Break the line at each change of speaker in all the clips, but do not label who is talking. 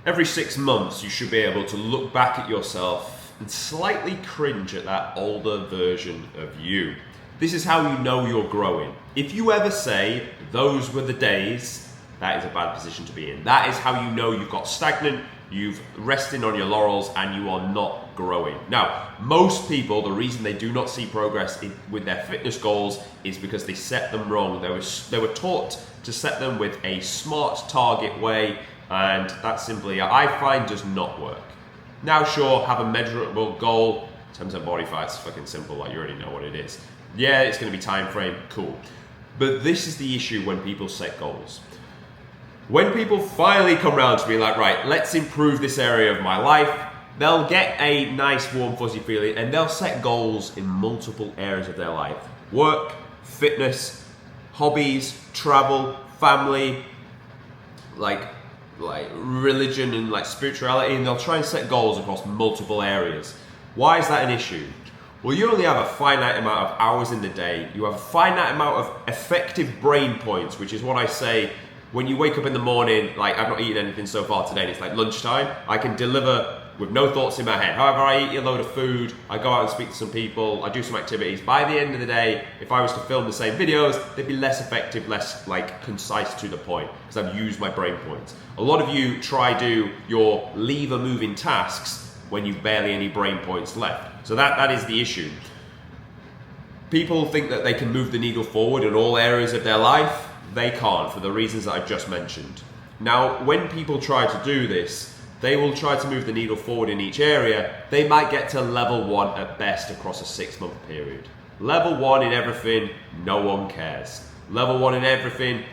Every 6 months, you should be able to look back at yourself and slightly cringe at that older version of you. This is how you know you're growing. If you ever say, those were the days, that is a bad position to be in. That is how you know you've got stagnant, you've rested on your laurels, and you are not growing. Now, most people, the reason they do not see progress with their fitness goals is because they set them wrong. They were taught to set them with a smart target way, and that simply, I find, does not work. Now, sure, have a measurable goal. 10% body fat's fucking simple, like you already know what it is. Yeah, it's going to be time frame, cool. But this is the issue when people set goals. When people finally come around to be like, right, let's improve this area of my life, they'll get a nice warm fuzzy feeling and they'll set goals in multiple areas of their life. Work, fitness, hobbies, travel, family, like religion and like spirituality, and they'll try and set goals across multiple areas. Why is that an issue? Well, you only have a finite amount of hours in the day. You have a finite amount of effective brain points, which is what I say when you wake up in the morning, like I've not eaten anything so far today and it's like lunchtime, I can deliver with no thoughts in my head. However, I eat a load of food, I go out and speak to some people, I do some activities. By the end of the day, if I was to film the same videos, they'd be less effective, less like concise to the point, because I've used my brain points. A lot of you try do your lever moving tasks when you've barely any brain points left. So that is the issue. People think that they can move the needle forward in all areas of their life. They can't, for the reasons that I've just mentioned. Now, when people try to do this, they will try to move the needle forward in each area. They might get to level 1 at best across a 6-month period. Level 1 in everything, no one cares. Level 1 in everything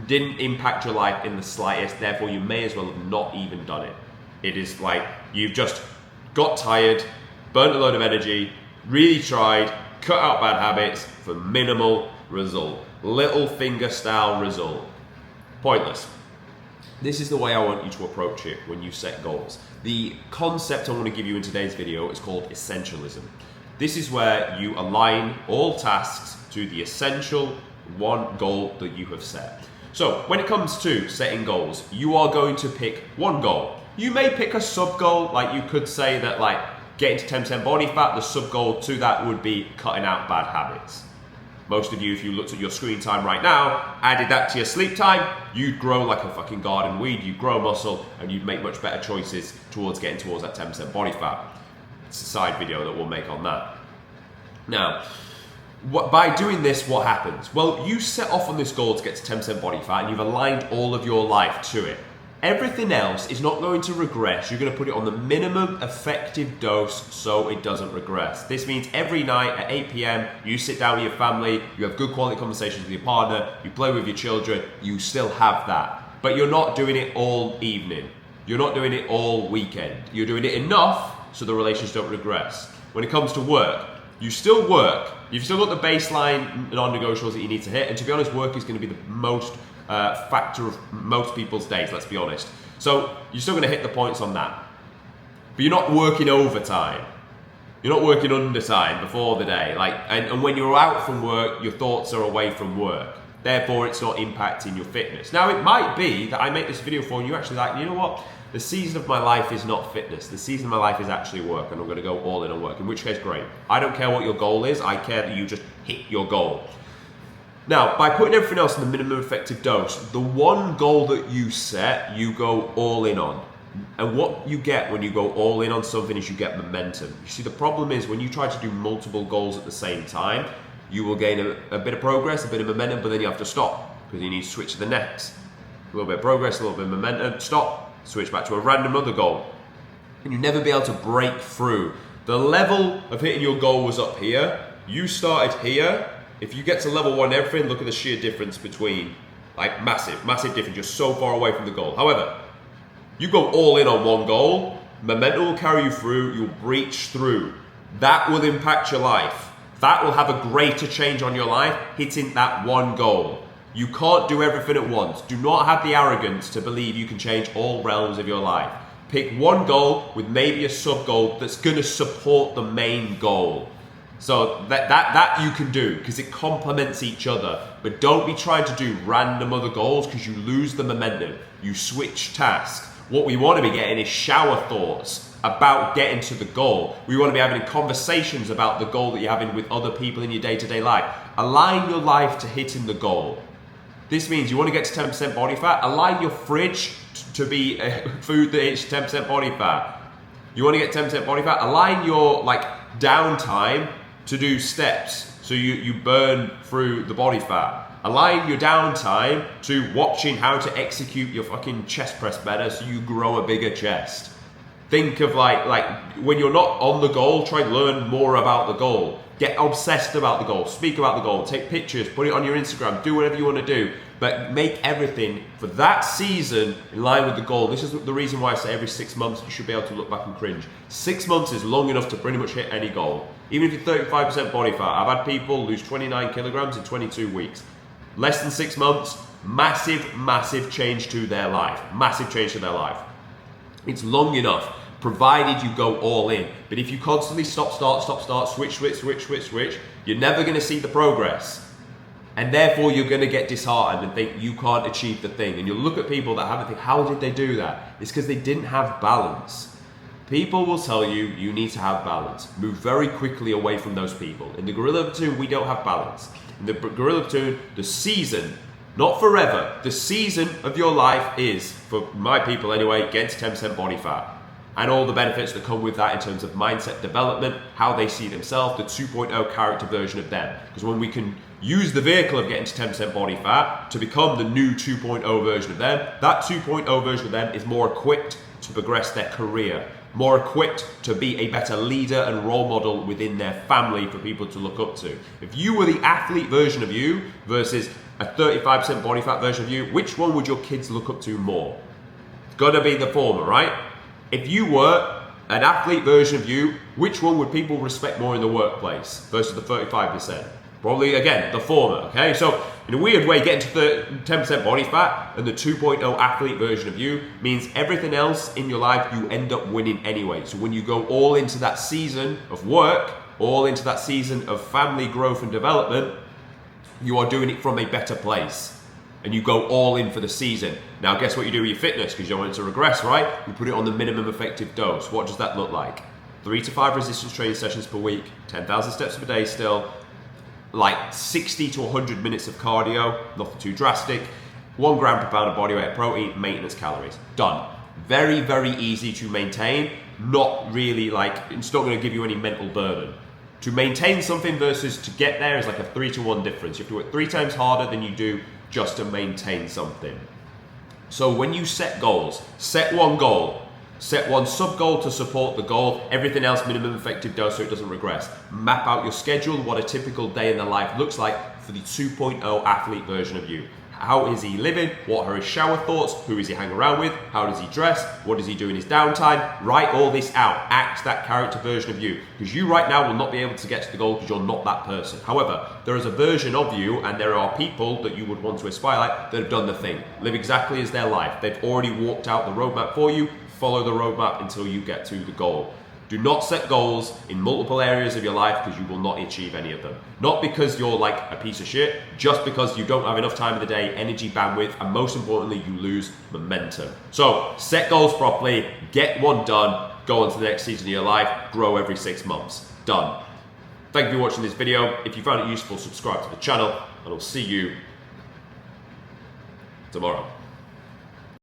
didn't impact your life in the slightest, therefore you may as well have not even done it. It is like you've just got tired, burnt a load of energy, really tried, cut out bad habits for minimal result. Little finger style result. Pointless. This is the way I want you to approach it when you set goals. The concept I want to give you in today's video is called essentialism. This is where you align all tasks to the essential one goal that you have set. So when it comes to setting goals, you are going to pick one goal. You may pick a sub goal, like you could say that like getting to 10% body fat, the sub goal to that would be cutting out bad habits. Most of you, if you looked at your screen time right now, added that to your sleep time, you'd grow like a fucking garden weed, you'd grow muscle, and you'd make much better choices towards getting towards that 10% body fat. It's a side video that we'll make on that. Now, by doing this, what happens? Well, you set off on this goal to get to 10% body fat, and you've aligned all of your life to it. Everything else is not going to regress. You're going to put it on the minimum effective dose so it doesn't regress. This means every night at 8 p.m, you sit down with your family, you have good quality conversations with your partner, you play with your children, you still have that. But you're not doing it all evening. You're not doing it all weekend. You're doing it enough so the relations don't regress. When it comes to work, you still work. You've still got the baseline non-negotiables that you need to hit, and to be honest, work is going to be the most factor of most people's days, let's be honest. So you're still going to hit the points on that. But you're not working overtime. You're not working undertime before the day. And when you're out from work, your thoughts are away from work. Therefore, it's not impacting your fitness. Now, it might be that I make this video for you actually like, you know what? The season of my life is not fitness. The season of my life is actually work, and I'm going to go all in on work, in which case, great. I don't care what your goal is. I care that you just hit your goal. Now, by putting everything else in the minimum effective dose, the one goal that you set, you go all in on. And what you get when you go all in on something is you get momentum. You see, the problem is when you try to do multiple goals at the same time, you will gain a bit of progress, a bit of momentum, but then you have to stop because you need to switch to the next. A little bit of progress, a little bit of momentum, stop, switch back to a random other goal. And you never be able to break through. The level of hitting your goal was up here. You started here. If you get to level 1 everything, look at the sheer difference between, like massive difference. You're so far away from the goal. However, you go all in on one goal, momentum will carry you through, you'll breach through. That will impact your life. That will have a greater change on your life, hitting that one goal. You can't do everything at once. Do not have the arrogance to believe you can change all realms of your life. Pick one goal with maybe a sub goal that's gonna support the main goal. So that you can do because it complements each other. But don't be trying to do random other goals because you lose the momentum. You switch tasks. What we want to be getting is shower thoughts about getting to the goal. We want to be having conversations about the goal that you're having with other people in your day-to-day life. Align your life to hitting the goal. This means you want to get to 10% body fat, align your fridge to be food that hits 10% body fat. You want to get 10% body fat, align your downtime to do steps so you burn through the body fat. Align your downtime to watching how to execute your fucking chest press better so you grow a bigger chest. Think of like when you're not on the goal, try to learn more about the goal. Get obsessed about the goal, speak about the goal, take pictures, put it on your Instagram, do whatever you want to do, but make everything for that season in line with the goal. This is the reason why I say every 6 months you should be able to look back and cringe. 6 months is long enough to pretty much hit any goal. Even if you're 35% body fat, I've had people lose 29 kilograms in 22 weeks. Less than 6 months, massive change to their life. Massive change to their life. It's long enough, provided you go all in. But if you constantly stop, start, switch, you're never going to see the progress. And therefore you're going to get disheartened and think you can't achieve the thing. And you'll look at people that haven't think, how did they do that? It's because they didn't have balance. People will tell you, you need to have balance. Move very quickly away from those people. In the Gorilla Platoon, we don't have balance. In the Gorilla Platoon, the season, not forever, the season of your life is, for my people anyway, get to 10% body fat. And all the benefits that come with that in terms of mindset development, how they see themselves, the 2.0 character version of them. Because when we can use the vehicle of getting to 10% body fat to become the new 2.0 version of them, that 2.0 version of them is more equipped to progress their career, more equipped to be a better leader and role model within their family for people to look up to. If you were the athlete version of you versus a 35% body fat version of you, which one would your kids look up to more? It's gotta be the former, right? If you were an athlete version of you, which one would people respect more in the workplace versus the 35%? Probably, again, the former, okay? So, in a weird way, getting to the 10% body fat and the 2.0 athlete version of you means everything else in your life, you end up winning anyway. So when you go all into that season of work, all into that season of family growth and development, you are doing it from a better place. And you go all in for the season. Now, guess what you do with your fitness? Because you don't want it to regress, right? You put it on the minimum effective dose. What does that look like? 3 to 5 resistance training sessions per week, 10,000 steps per day still, like 60 to 100 minutes of cardio, nothing too drastic, 1 gram per pound of body weight of protein, maintenance calories. Done. Very easy to maintain. Not really it's not going to give you any mental burden. To maintain something versus to get there is like a 3-to-1 difference. You have to work 3 times harder than you do just to maintain something. So when you set goals, set one goal, set one sub-goal to support the goal, everything else minimum effective dose so it doesn't regress. Map out your schedule, what a typical day in the life looks like for the 2.0 athlete version of you. How is he living? What are his shower thoughts? Who is he hanging around with? How does he dress? What does he do in his downtime? Write all this out. Act that character version of you. Because you right now will not be able to get to the goal because you're not that person. However, there is a version of you and there are people that you would want to aspire like that have done the thing. Live exactly as their life. They've already walked out the roadmap for you. Follow the roadmap until you get to the goal. Do not set goals in multiple areas of your life because you will not achieve any of them. Not because you're like a piece of shit, just because you don't have enough time in the day, energy, bandwidth, and most importantly, you lose momentum. So set goals properly, get one done, go on to the next season of your life, grow every 6 months. Done. Thank you for watching this video. If you found it useful, subscribe to the channel, and I'll see you tomorrow.